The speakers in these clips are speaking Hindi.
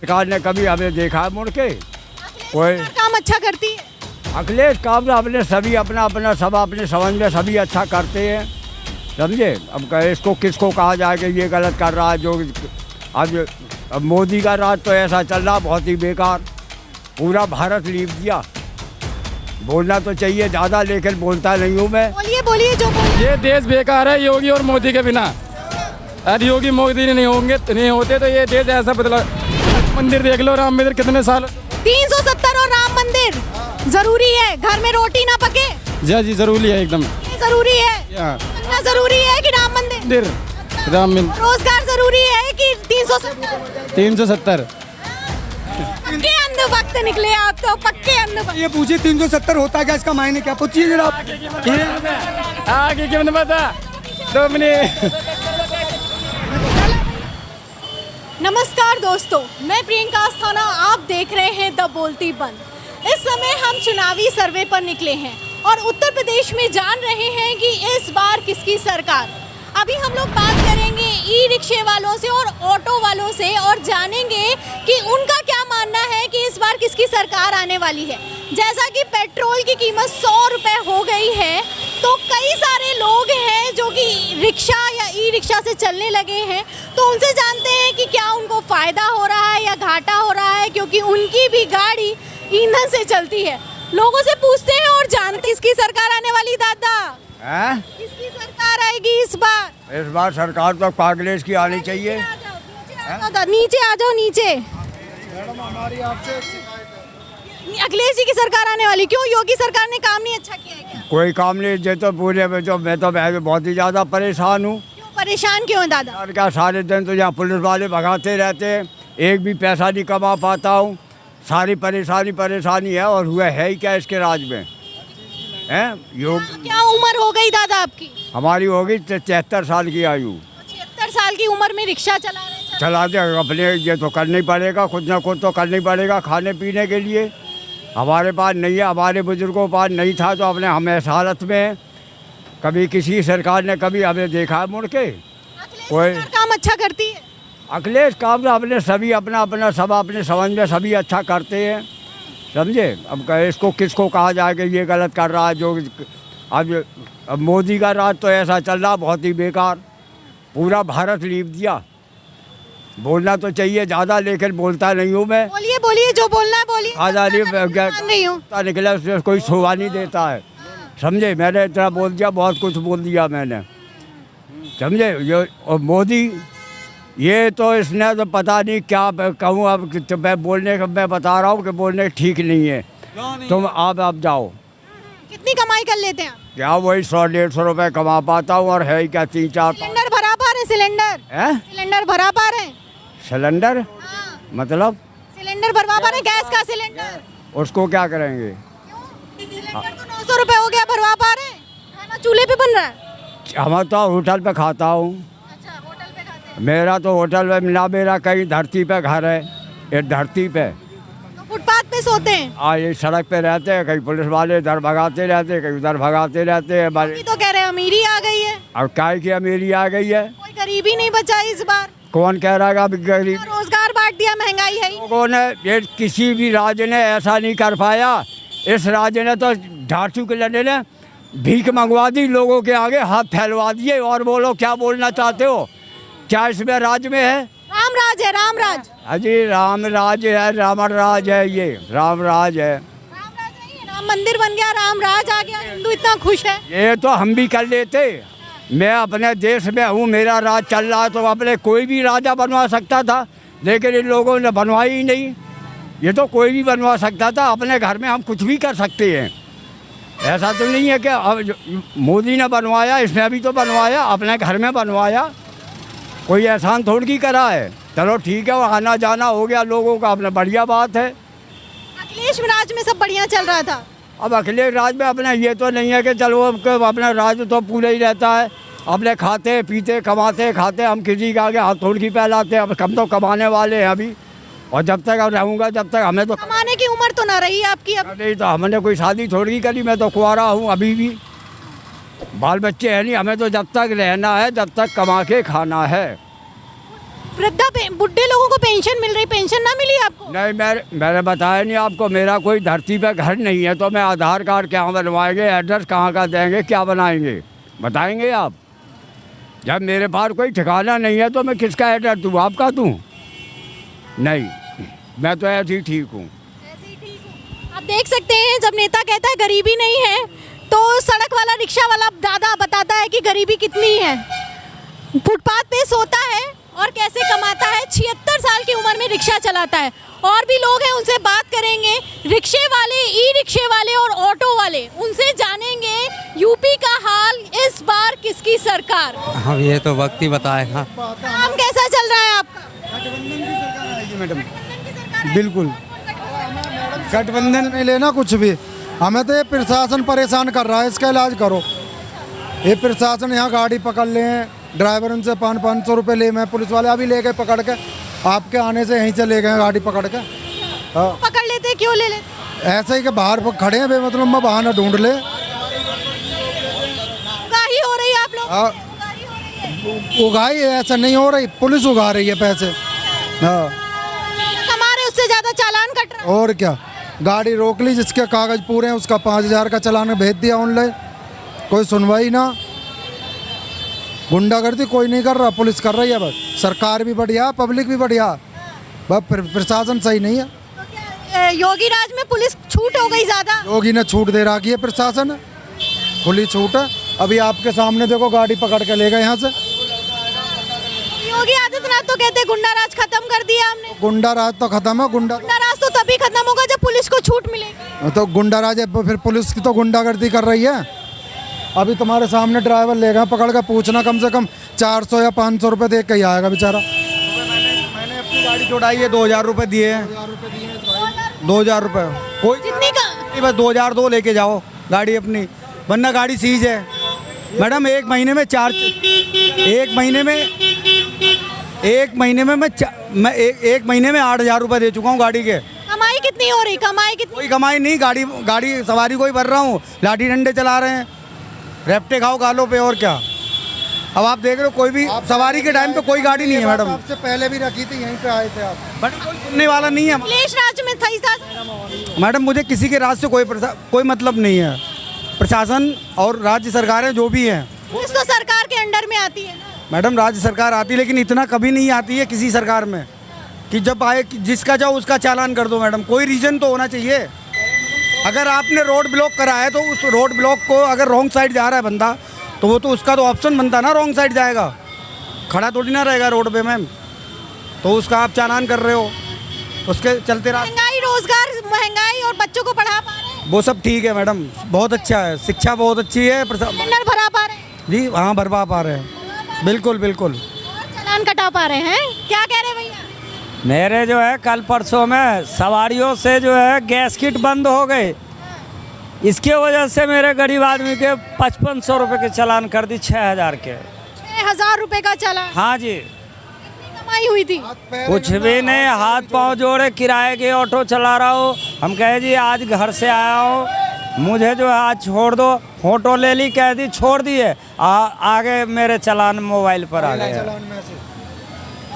सरकार ने कभी हमें देखा है मुड़ के? कोई काम अच्छा करती है। अखिलेश काम अपने सभी अपना अपना सब अपने समझ में सभी अच्छा करते हैं, समझे। अब इसको किसको कहा जाए कि ये गलत कर रहा है। जो अब मोदी का राज तो ऐसा चल रहा, बहुत ही बेकार, पूरा भारत लीप दिया। बोलना तो चाहिए ज़्यादा, लेकिन बोलता नहीं हूँ मैं। बोलिए बोलिए जो बोलिए। ये देश बेकार है योगी और मोदी के बिना। अरे योगी मोदी नहीं होते तो ये देश ऐसा बदला। मंदिर देख लो, राम मंदिर कितने साल। 370 और राम मंदिर जरूरी है। घर में रोटी ना पके जी जरूरी है, एकदम जरूरी है। इतना जरूरी है कि राम मंदिर, राम मंदिर। रोजगार जरूरी है कि 370। पक्के अंधभक्त निकले आप तो, पक्के अंधभक्त। ये पूछिए 370 होता क्या, इसका मायने क्या, पूछिए जरा। आगे क्यों नहीं पता 2 मिनट। नमस्कार दोस्तों, मैं प्रियंका अस्थाना, आप देख रहे हैं द बोलती बंद। इस समय हम चुनावी सर्वे पर निकले हैं और उत्तर प्रदेश में जान रहे हैं कि इस बार किसकी सरकार। अभी हम लोग बात करेंगे ई रिक्शे वालों से और ऑटो वालों से और जानेंगे कि उनका क्या मानना है कि इस बार किसकी सरकार आने वाली है। जैसा कि पेट्रोल की कीमत 100 रुपये हो गई है, तो कई सारे लोग हैं जो कि रिक्शा या ई रिक्शा से चलने लगे हैं, तो उनसे जानते हैं कि क्या उनको फ़ायदा हो रहा है या घाटा हो रहा है, क्योंकि उनकी भी गाड़ी ईंधन से चलती है। लोगों से पूछते हैं और जानते किसकी सरकार आने वाली। दादा हैं? किसकी सरकार आएगी इस बार? इस बार सरकार तो कांग्रेस की आनी चाहिए। नीचे आ जाओ नीचे। अखिलेश जी की सरकार आने वाली। क्यों, योगी सरकार ने काम नहीं अच्छा किया है क्या? कोई काम नहीं, जो तो पूरे में जो मैं बहुत ही ज़्यादा परेशान हूँ। क्यों परेशान क्यों है दादा? यार क्या, सारे दिन तो यहाँ पुलिस वाले भगाते रहते हैं, एक भी पैसा नहीं कमा पाता हूँ। सारी परेशानी है, और हुआ है ही क्या इसके राज में हैं। क्या उम्र हो गई दादा आपकी? हमारी होगी 73 साल की आयु। 76 साल की उम्र में रिक्शा चला दे अपने, ये तो करना ही पड़ेगा, खुद ना खुद तो करना ही पड़ेगा खाने पीने के लिए। हमारे पास नहीं है, हमारे बुजुर्गों के पास नहीं था, तो अपने हम ऐस हालत में हैं। कभी किसी सरकार ने कभी हमें देखा है मुड़ के? कोई काम अच्छा करती है। अखिलेश काम अपने सभी अपना अपना सब अपने समझ में सभी अच्छा करते हैं, समझे। अब इसको किसको कहा जाए कि ये गलत कर रहा है। जो अब मोदी का राज तो ऐसा चल रहा, बहुत ही बेकार, पूरा भारत लीप दिया। बोलना तो चाहिए ज़्यादा, लेकिन बोलता नहीं हूँ मैं। बोलिए बोलिए जो बोलना है बोलिए। आज़ादी निकला, उसमें कोई शोभा नहीं देता है, समझे। मैंने इतना बोल दिया, बहुत कुछ बोल दिया मैंने, समझे। ये और मोदी, ये तो इसने तो पता नहीं क्या कहूँ। अब तो मैं बता रहा हूँ कि बोलने ठीक नहीं है। तुम आप जाओ। कितनी कमाई कर लेते हैं आप? क्या वही 100-150 रुपये कमा पाता हूँ, और है ही क्या 3-4। सिलेंडर भरा पा रहे? सिलेंडर भरा पा रहे? सिलेंडर हाँ। मतलब सिलेंडर भरवा पा रहे? गैस का सिलेंडर। उसको क्या करेंगे? सिलेंडर तो 900 रुपये हो गया, भरवा पा रहे? खाना चूल्हे पे बन रहा है? हम तो होटल पे खाता हूँ। अच्छा, होटल पे खाते हैं। मेरा तो होटल में ना, मेरा कहीं धरती पे घर है, ये धरती पे। तो फुटपाथ पे सोते हैं? ये सड़क पे रहते हैं, कहीं पुलिस वाले इधर भगाते रहते हैं, कहीं उधर भगाते रहते हैं। अभी तो कह रहे हैं अमीरी आ गई है। अब काय की अमीरी आ गई है? कोई गरीबी नहीं बचा इस बार। कौन कह रहा है अभी गरीब? रोजगार बांट दिया, महंगाई है ही। लोगों ने, ये किसी भी राज्य ने ऐसा नहीं कर पाया। इस राज्य ने तो झाड़ू के लड़ने ने भीख मंगवा दी, लोगों के आगे हाथ फैलवा दिए। और बोलो क्या बोलना चाहते हो? क्या इसमें राज्य में है? राम राज है, राम राज। अजी राम राज है, रावण राज है, ये राम राज है। राम राज नहीं है, राम मंदिर बन गया, राम राज आ गया, हिंदू इतना खुश है। ये तो हम भी कर लेते। मैं अपने देश में हूँ, मेरा राज चल रहा है, तो अपने कोई भी राजा बनवा सकता था, लेकिन इन लोगों ने बनवाई ही नहीं। ये तो कोई भी बनवा सकता था, अपने घर में हम कुछ भी कर सकते हैं। ऐसा तो नहीं है कि अब मोदी ने बनवाया, इसने भी तो बनवाया, अपने घर में बनवाया, कोई एहसान थोड़ी की करा है। चलो ठीक है, वो आना जाना हो गया लोगों का, अपना बढ़िया बात है। अखिलेश राज में सब बढ़िया चल रहा था। अब अखिलेश राज में अपना ये तो नहीं है कि चलो अपना राज तो पूरा ही रहता है, अपने खाते पीते कमाते खाते, हम किसी के आगे हाथ थोड़ी की फैलाते हैं। अब हम तो कमाने वाले हैं अभी, और जब तक अब रहूँगा जब तक हमें तो कमाने की उम्र तो ना रही आपकी अब। नहीं, तो हमने कोई शादी थोड़ी करी, मैं तो कुंवारा हूँ अभी भी, बाल बच्चे हैं नहीं। हमें तो जब तक रहना है, जब तक कमा के खाना है। बुढ़े लोगों को पेंशन मिल रही, पेंशन ना मिली नहीं, मैंने बताया नहीं आपको, मेरा कोई धरती पे घर नहीं है, तो मैं आधार कार्ड क्या बनवाएंगे, एड्रेस कहाँ का देंगे, क्या बनाएंगे, बताएंगे आप? जब मेरे पास कोई ठिकाना नहीं है तो मैं किसका एड्रेस दूँ, आपका दूँ? नहीं, मैं तो ऐसे ही ठीक हूँ। आप देख सकते हैं जब नेता कहता है गरीबी नहीं है तो सड़क वाला रिक्शा वाला दादा बताता है कि गरीबी कितनी है। फुटपाथ पे सोता है और कैसे कमाता है, 76 साल की उम्र में रिक्शा चलाता है। और भी लोग हैं, उनसे बात करेंगे, रिक्शे वाले, ई रिक्शे वाले और ऑटो वाले, उनसे जानेंगे यूपी का हाल, इस बार किसकी सरकार। हाँ, ये तो वक्त ही बताएगा। काम कैसा चल रहा है आपका? मैडम बिल्कुल गठबंधन में लेना कुछ भी, हमें तो ये प्रशासन परेशान कर रहा है, इसका इलाज करो। ये प्रशासन यहाँ गाड़ी पकड़ ले, ड्राइवर उनसे 500 रुपये ले, मैं पुलिस वाले अभी ले गए पकड़ के, आपके आने से यहीं से ले गए गाड़ी पकड़ के। हाँ, पकड़ लेते, क्यों ले लेते? ऐसे ही कि बाहर खड़े हैं बेमतलब में, बहाना ढूंढ ले। उगाही हो रही है आप लोग? हाँ, उगाही ऐसा नहीं हो रही, पुलिस उगा रही है पैसे। हाँ, कमा रहे, उससे ज्यादा चालान कट रहा है। और क्या, गाड़ी रोक ली, जिसके कागज पूरे हैं उसका 5000 का चालान भेज दिया ऑनलाइन, कोई सुनवाई ना। गुंडागर्दी कोई नहीं कर रहा, पुलिस कर रही है बस। सरकार भी बढ़िया, पब्लिक भी बढ़िया, बस प्रशासन सही नहीं है। योगी राज में पुलिस छूट हो गई ज्यादा। योगी ने छूट दे रखी है, प्रशासन खुली छूट है। अभी आपके सामने देखो, गाड़ी पकड़ के ले गए यहाँ से। योगी आदित्यनाथ तो कहते गुंडा राज खत्म कर दिया हमने। गुंडा राज तो खत्म है, गुंडा राज तो तभी खत्म होगा जब पुलिस को छूट मिलेगी। तो गुंडा राज है, फिर पुलिस की तो गुंडागर्दी कर रही है। अभी तुम्हारे सामने ड्राइवर ले गए पकड़ के, पूछना कम से कम 400 या 500 रुपये दे के ही आएगा बेचारा। मैंने अपनी गाड़ी जोड़ाई है, 2000 रुपये दिए हैं। 2000 रुपये कोई जितनी का बस 2000 दो लेके जाओ गाड़ी अपनी, वरना गाड़ी सीज है। मैडम एक महीने में एक महीने में 8000 रुपये दे चुका हूँ गाड़ी के। कमाई कितनी हो रही? कमाई कितनी? कोई कमाई नहीं, गाड़ी सवारी को ही भर रहा हूँ, लाठी डंडे चला रहे हैं, रेपटे खाओ गालों पे, और क्या। अब आप देख रहे हो, कोई भी सवारी के टाइम पे कोई गाड़ी नहीं है मैडम। आपसे पहले भी रखी थी, यहीं पे आए थे आप। बट कोई सुनने वाला नहीं है अखिलेश राज में था। मैडम। मुझे किसी के राज से कोई मतलब नहीं है। प्रशासन और राज्य सरकारें जो भी हैं, पुलिस तो सरकार के अंडर में आती है ना मैडम। राज्य सरकार आती है, लेकिन इतना कभी नहीं आती है किसी सरकार में कि जब आए जिसका जाओ उसका चालान कर दो। मैडम कोई रीज़न तो होना चाहिए। अगर आपने रोड ब्लॉक करा है तो उस रोड ब्लॉक को, अगर रॉन्ग साइड जा रहा है बंदा, तो वो तो उसका तो ऑप्शन बनता ना, रॉन्ग साइड जाएगा, खड़ा थोड़ी ना रहेगा रोड पे मैम। तो उसका आप चालान कर रहे हो, उसके चलते रहा। महंगाई, रोजगार, महंगाई और बच्चों को पढ़ा पा रहे हैं, वो सब ठीक है मैडम, बहुत अच्छा है, शिक्षा बहुत अच्छी है। टेंडर भरा पा रहे हैं जी हाँ, भरवा पा रहे हैं, बिल्कुल बिल्कुल। चालान कटा पा रहे हैं। क्या कह रहे हैं भैया? मेरे जो है कल परसों में सवारियों से जो है गैस किट बंद हो गए, इसके वजह से मेरे गरीब आदमी के 5500 रुपये के चालान कर दी, 6000 के। 6000 रुपए का चालान? हाँ जी। कमाई हुई थी? कुछ भी नहीं, हाथ पांव जोड़े, किराए के ऑटो चला रहा हूँ। हम कहे जी आज घर से आया हूँ, मुझे जो है आज छोड़ दो। ऑटो ले ली, कह दी छोड़ दिए, आगे मेरे चालान मोबाइल पर आ गए।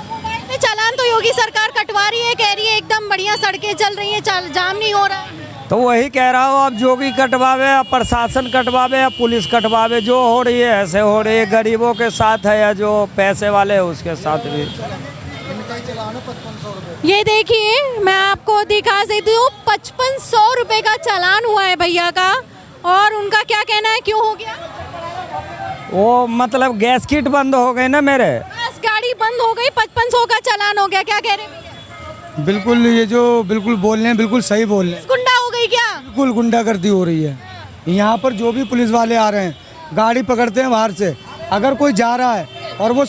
मोबाइल पे चालान तो योगी सरकार कटवा रही है, कह रही है एकदम बढ़िया सड़कें चल रही हैं, जाम नहीं हो रहा है। तो वही कह रहा हूँ, अब जोगी कटवावे या प्रशासन कटवावे या पुलिस कटवावे, जो हो रही है ऐसे हो रही है। गरीबों के साथ है या जो पैसे वाले है उसके साथ भी। ये देखिए, मैं आपको दिखा सकती हूँ, 5500 रुपए का चालान हुआ है भैया का। और उनका क्या कहना है, क्यों हो गया? वो मतलब गैस किट बंद हो गई ना मेरे, बस गाड़ी बंद हो गई, 5500 का चालान हो गया। क्या कह रहे हैं भैया? बिल्कुल, ये जो बिल्कुल बोल रहे हैं, बिल्कुल सही बोल रहे हैं। गुंडा हो गई क्या? बिल्कुल गुंडागर्दी हो रही है। यहाँ पर जो भी पुलिस वाले आ रहे हैं, गाड़ी पकड़ते हैं बाहर से। अगर कोई जा रहा है और वो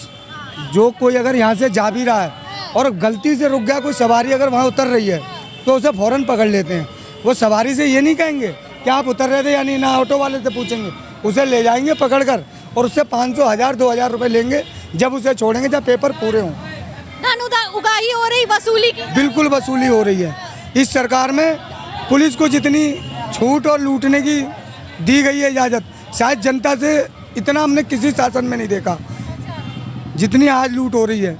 जो कोई अगर यहाँ से जा भी रहा है और गलती से रुक गया, कोई सवारी अगर वहाँ उतर रही है, तो उसे फ़ौरन पकड़ लेते हैं। वो सवारी से ये नहीं कहेंगे कि आप उतर रहे थे या नहीं, ना ऑटो वाले से पूछेंगे, उसे ले जाएंगे पकड़ कर और उससे 500, 1000, 2000 रुपये लेंगे, जब उसे छोड़ेंगे जब पेपर पूरे हों। उगाही हो रही, वसूली की? बिल्कुल वसूली हो रही है। इस सरकार में पुलिस को जितनी छूट और लूटने की दी गई है इजाज़त, शायद जनता से इतना हमने किसी शासन में नहीं देखा जितनी आज लूट हो रही है।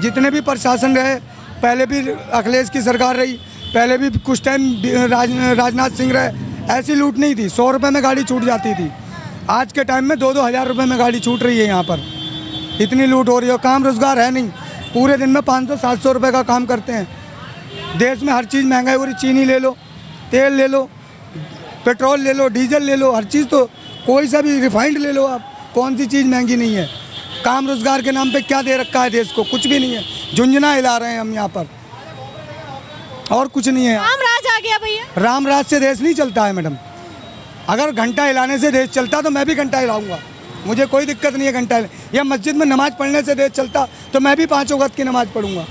जितने भी प्रशासन रहे, पहले भी अखिलेश की सरकार रही, पहले भी कुछ टाइम राजनाथ सिंह रहे, ऐसी लूट नहीं थी। 100 रुपये में गाड़ी छूट जाती थी। आज के टाइम में 2-2 हज़ार रुपये में गाड़ी छूट रही है। यहाँ पर इतनी लूट हो रही है, काम रोज़गार है नहीं। पूरे दिन में 500-700 रुपये का काम करते हैं। देश में हर चीज़ महंगाई हो रही, चीनी ले लो, तेल ले लो, पेट्रोल ले लो, डीजल ले लो, हर चीज़, तो कोई सा भी रिफाइंड ले लो आप, कौन सी चीज़ महंगी नहीं है। काम रोज़गार के नाम पे क्या दे रखा है देश को? कुछ भी नहीं है। झुंझुना हिला रहे हैं हम यहाँ पर, और कुछ नहीं है। राम राज आ गया भैया। राम राज से देश नहीं चलता है मैडम। अगर घंटा हिलाने से देश चलता तो मैं भी घंटा हिलाऊंगा, मुझे कोई दिक्कत नहीं है घंटा या मस्जिद में नमाज़ पढ़ने से देश चलता तो मैं भी 5 वक्त की नमाज़ पढ़ूंगा।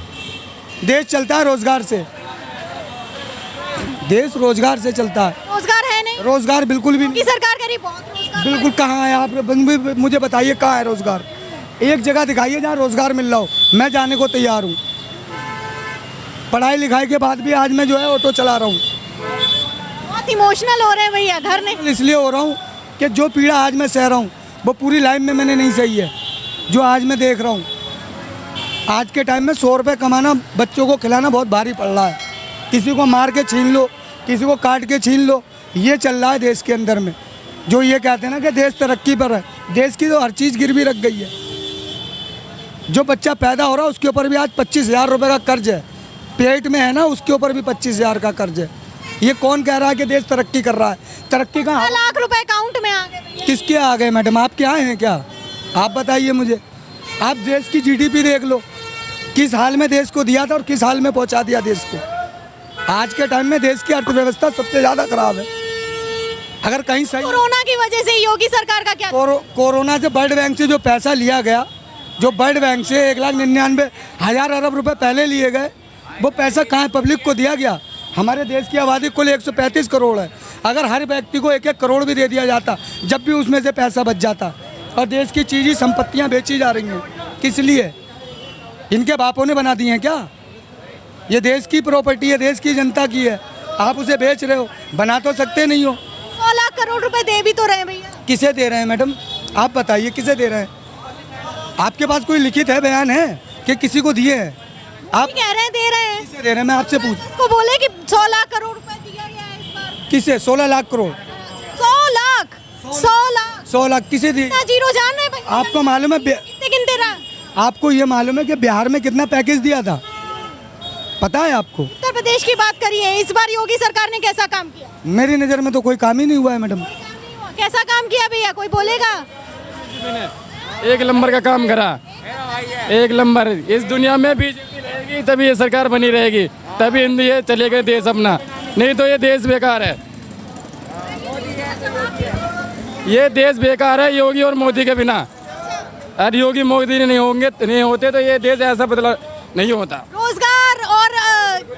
देश चलता है रोज़गार से, देश रोज़गार से चलता है। रोजगार है नहीं, रोज़गार बिल्कुल भी की नहीं, सरकार करी बहुत रोजगार। बिल्कुल। कहाँ है? आप मुझे बताइए कहाँ है रोज़गार? एक जगह दिखाइए जहाँ रोज़गार मिल रहा हो, मैं जाने को तैयार हूँ। पढ़ाई लिखाई के बाद भी आज मैं जो है ऑटो चला रहा हूँ। बहुत इमोशनल हो रहे हैं भैया, घर नहीं। इसलिए हो रहा हूँ कि जो पीड़ा आज मैं सह रहा हूँ वो पूरी लाइफ में मैंने नहीं सही है, जो आज मैं देख रहा हूँ। आज के टाइम में 100 रुपये कमाना, बच्चों को खिलाना बहुत भारी पड़ रहा है। किसी को मार के छीन लो, किसी को काट के छीन लो, ये चल रहा है देश के अंदर में। जो ये कहते हैं ना कि देश तरक्की पर है, देश की तो हर चीज़ गिरवी रख गई है। जो बच्चा पैदा हो रहा है उसके ऊपर भी आज 25,000 रुपये का कर्ज है। पेट में है ना, उसके ऊपर भी 25,000 का कर्ज है। ये कौन कह रहा है कि देश तरक्की कर रहा है? तरक्की का 1 लाख रुपए अकाउंट में आ गए भैया। किसके आ गए मैडम? आप क्या हैं क्या? आप बताइए मुझे। आप देश की जीडीपी देख लो, किस हाल में देश को दिया था और किस हाल में पहुंचा दिया देश को। आज के टाइम में देश की अर्थव्यवस्था सबसे ज़्यादा खराब है। अगर कहीं सही कोरोना की वजह से योगी सरकार का क्या? कोरोना से वर्ल्ड बैंक से जो पैसा लिया गया, जो वर्ल्ड बैंक से 1,99,000 अरब रुपए पहले लिए गए, वो पैसा कहाँ पब्लिक को दिया गया? हमारे देश की आबादी कुल 135 करोड़ है। अगर हर व्यक्ति को 1-1 करोड़ भी दे दिया जाता, जब भी उसमें से पैसा बच जाता। और देश की चीज़ी संपत्तियां बेची जा रही हैं, किस लिए? इनके बापों ने बना दी हैं क्या? ये देश की प्रॉपर्टी है, देश की जनता की है, आप उसे बेच रहे हो। बना तो सकते नहीं हो। 100 लाख करोड़ रुपए दे भी तो रहे हैं भैया। किसे दे रहे हैं मैडम? आप बताइए किसे दे रहे हैं? आपके पास कोई लिखित है, बयान है कि किसी को दिए हैं? आप कह रहे हैं दे रहे हैं। किसे दे रहे हैं? मैं आपसे पूछ, उसको बोले कि 100 लाख करोड़ रुपए दिया गया है इस बार। किसे? 16 लाख करोड़, 100 लाख 100 लाख किसे दिए? कितना जीरो जान रहे हैं भैया? आपको मालूम है कितने गिनते रहा? आपको ये मालूम है कि बिहार में कितना पैकेज दिया था? पता है आपको? उत्तर प्रदेश की बात करिए, इस बार योगी सरकार ने कैसा काम किया? मेरी नज़र में तो कोई काम ही नहीं हुआ है मैडम। कैसा काम किया भैया, कोई बोलेगा? एक नंबर का काम करा, एक नंबर। इस दुनिया में बीजेपी रहेगी तभी ये सरकार बनी रहेगी, तभी ये चलेगा देश अपना, नहीं तो ये देश बेकार है। ये देश बेकार है योगी और मोदी के बिना। अरे योगी मोदी नहीं होते तो ये देश ऐसा बदला नहीं होता। रोजगार और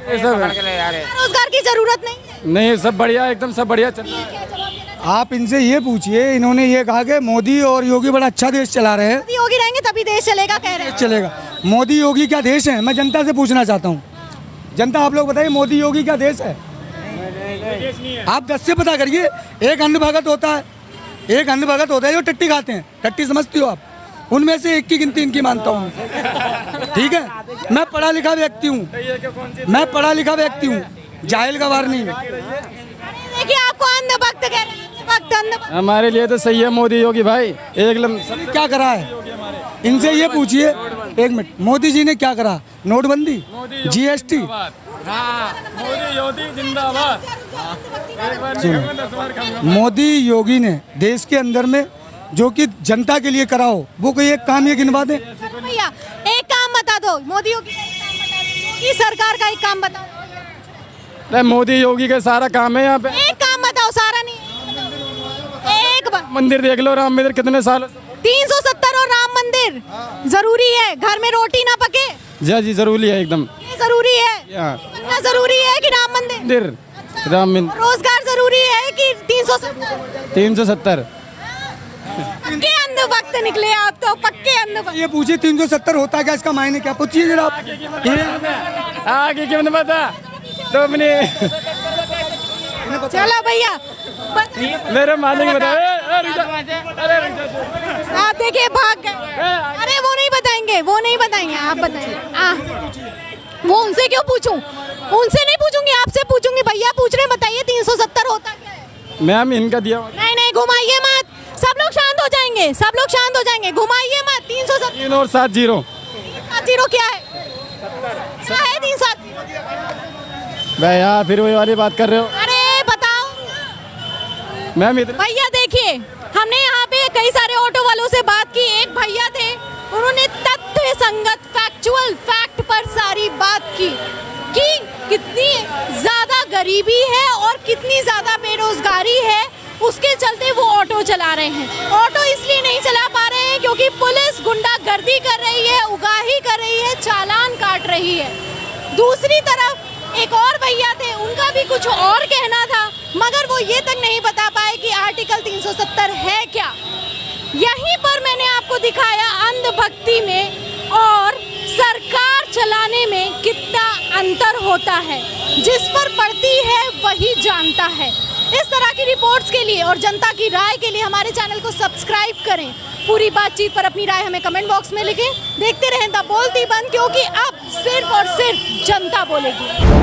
रोजगार की जरूरत नहीं है। नहीं, सब बढ़िया, एकदम सब बढ़िया चल रहा है। आप इनसे ये पूछिए, इन्होंने ये कहा कि मोदी और योगी बड़ा अच्छा देश चला रहे हैं। मोदी योगी रहेंगे तभी देश चलेगा, कह रहे हैं। चलेगा। मोदी योगी क्या देश है? मैं जनता से पूछना चाहता हूँ। जनता आप लोग बताइए, मोदी योगी क्या देश है? आप 10 से पता करिए। एक अंध भगत होता है, एक अंध भगत होता है जो टट्टी खाते हैं। टट्टी समझती हो आप? उनमें से एक की गिनती इनकी मानता हूँ। ठीक है, मैं पढ़ा लिखा व्यक्ति हूँ, मैं पढ़ा लिखा व्यक्ति हूँ, जाहिल गवार नहीं। देखिए आपको अंधभक्त कह रहे हैं, अंधभक्त। हमारे लिए तो सही है मोदी योगी भाई। एक सब क्या करा है? इनसे ये पूछिए, 1 मिनट, मोदी जी ने क्या करा? नोटबंदी, जीएसटी। मोदी योगी जिंदाबाद। मोदी योगी ने देश के अंदर में जो कि जनता के लिए करा हो, वो कोई एक काम ये गिनवा दे। भैया एक काम बता दो, मोदी योगी का एक काम बता दो, योगी सरकार का एक काम बता दो। मोदी योगी का सारा काम है यहाँ पे। एक काम बताओ, सारा नहीं, एक बार। मंदिर देख लो, राम मंदिर कितने साल। 370 और राम मंदिर जरूरी है। घर में रोटी ना पके, जी जरूरी है, एकदम ये जरूरी है। यहाँ इतना जरूरी है कि राम मंदिर, राम मंदिर। रोजगार जरूरी है कि 370। पक्के अंधभक्त निकले आप तो, पक्के अंधभक्त। ये पूछिए 370 होता क्या? इसका मायने क्या? पूछिए जरा। आगे क्यों नहीं पता? 2 मिनट। चलो भैया, मेरे मालिक बता। आप देखिए भाग गए। अरे वो नहीं बताएंगे, वो नहीं बताएंगे, आप बताइए। वो उनसे क्यों पूछूं? उनसे नहीं पूछूंगी, आपसे पूछूंगी। भैया पूछ रहे हैं, बताइए 370 होता क्या है? मैम इनका दिया हुआ नहीं नहीं, घुमाइए मत, सब लोग शांत हो जाएंगे, सब लोग शांत हो जाएंगे। घुमाइए मत। 370 3 और 7 0 क्या है? क्या है 370? भाई यार फिर वही वाली बात कर रहे हो अरे बताओ मैम। इतने भैया। देखिए, हमने यहाँ पे कई सारे ऑटो वालों से बात की। एक भैया थे, उन्होंने तथ्य संगत फैक्चुअल फैक्ट पर सारी बात की कि कितनी ज्यादा गरीबी है और कितनी ज्यादा बेरोजगारी है, उसके चलते वो ऑटो चला रहे हैं। ऑटो इसलिए नहीं चला पा रहे हैं क्योंकि पुलिस गुंडागर्दी कर रही है, उगाही कर रही है, चालान काट रही है। दूसरी तरफ एक और भैया थे, उनका भी कुछ और कहना था, मगर वो ये तक नहीं बता पाए कि आर्टिकल 370 है क्या। यहीं पर मैंने आपको दिखाया अंधभक्ति में और सरकार चलाने में कितना अंतर होता है। जिस पर पड़ती है वही जानता है। इस तरह की रिपोर्ट्स के लिए और जनता की राय के लिए हमारे चैनल को सब्सक्राइब करें। पूरी बातचीत पर अपनी राय हमें कमेंट बॉक्स में लिखें। देखते रहें द बोलती बंद, क्योंकि अब सिर्फ और सिर्फ जनता बोलेगी।